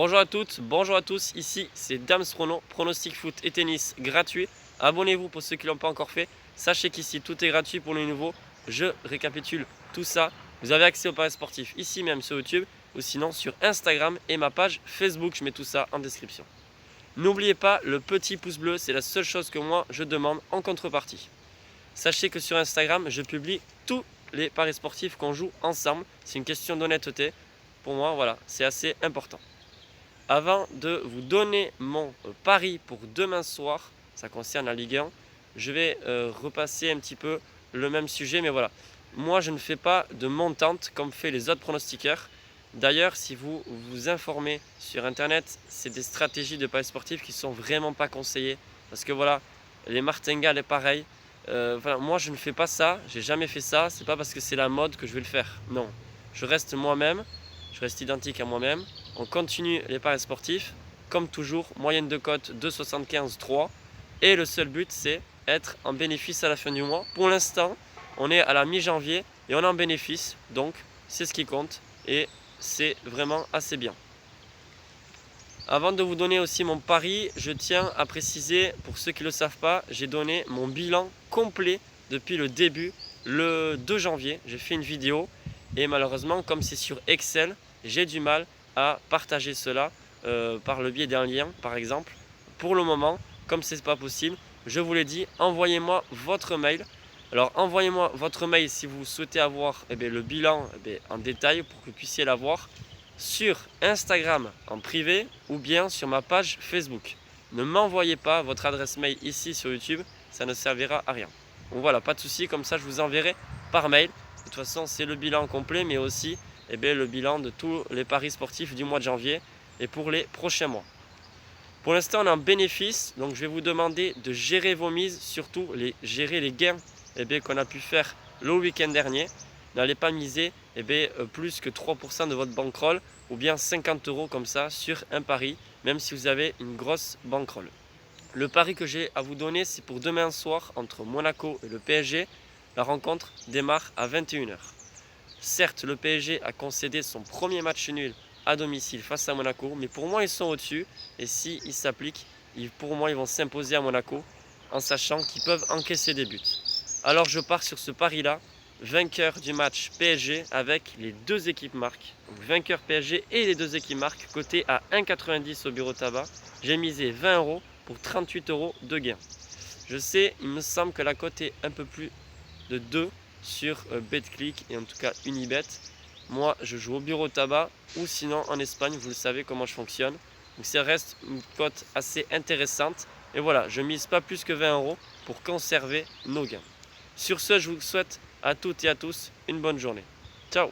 Bonjour à toutes, bonjour à tous, ici c'est Dams Prono, pronostic foot et tennis gratuit. Abonnez-vous pour ceux qui ne l'ont pas encore fait. Sachez qu'ici tout est gratuit pour les nouveaux. Je récapitule tout ça. Vous avez accès aux paris sportifs ici même sur YouTube ou sinon sur Instagram et ma page Facebook. Je mets tout ça en description. N'oubliez pas le petit pouce bleu, c'est la seule chose que moi je demande en contrepartie. Sachez que sur Instagram, je publie tous les paris sportifs qu'on joue ensemble. C'est une question d'honnêteté. Pour moi, voilà, c'est assez important. Avant de vous donner mon pari pour demain soir, ça concerne la Ligue 1, je vais repasser un petit peu le même sujet, mais voilà. Moi, je ne fais pas de montante comme fait les autres pronostiqueurs. D'ailleurs, si vous vous informez sur Internet, c'est des stratégies de paris sportifs qui ne sont vraiment pas conseillées. Parce que voilà, les martingales est pareil. Voilà, moi, je ne fais pas ça, j'ai jamais fait ça. C'est pas parce que c'est la mode que je vais le faire. Non, je reste moi-même, je reste identique à moi-même. On continue les paris sportifs, comme toujours, moyenne de cote 2,75-3. Et le seul but, c'est être en bénéfice à la fin du mois. Pour l'instant, on est à la mi-janvier et on est en bénéfice. Donc, c'est ce qui compte et c'est vraiment assez bien. Avant de vous donner aussi mon pari, je tiens à préciser, pour ceux qui ne le savent pas, j'ai donné mon bilan complet depuis le début, le 2 janvier. J'ai fait une vidéo et malheureusement, comme c'est sur Excel, j'ai du mal à partager cela par le biais d'un lien, par exemple. Pour le moment, comme ce n'est pas possible, je vous l'ai dit, envoyez-moi votre mail. Alors, envoyez-moi votre mail si vous souhaitez avoir le bilan en détail pour que vous puissiez l'avoir sur Instagram en privé ou bien sur ma page Facebook. Ne m'envoyez pas votre adresse mail ici sur YouTube, ça ne servira à rien. Donc voilà, pas de souci, comme ça je vous enverrai par mail. De toute façon, c'est le bilan complet, mais aussi le bilan de tous les paris sportifs du mois de janvier et pour les prochains mois. Pour l'instant, on est en bénéfice, donc je vais vous demander de gérer vos mises, surtout gérer les gains qu'on a pu faire le week-end dernier. N'allez pas miser plus que 3% de votre bankroll ou bien 50 € comme ça sur un pari, même si vous avez une grosse bankroll. Le pari que j'ai à vous donner, c'est pour demain soir entre Monaco et le PSG. La rencontre démarre à 21 h. Certes, le PSG a concédé son premier match nul à domicile face à Monaco, mais pour moi ils sont au-dessus et s'ils s'appliquent, pour moi ils vont s'imposer à Monaco en sachant qu'ils peuvent encaisser des buts. Alors je pars sur ce pari-là, vainqueur du match PSG avec les deux équipes marques. Donc vainqueur PSG et les deux équipes marques, coté à 1,90 au bureau tabac. J'ai misé 20 € pour 38 € de gain. Je sais, il me semble que la cote est un peu plus de 2 sur BetClick et en tout cas Unibet. Moi, je joue au bureau tabac ou sinon en Espagne, vous le savez comment je fonctionne. Donc ça reste une cote assez intéressante. Et voilà, je mise pas plus que 20 € pour conserver nos gains. Sur ce, je vous souhaite à toutes et à tous une bonne journée. Ciao!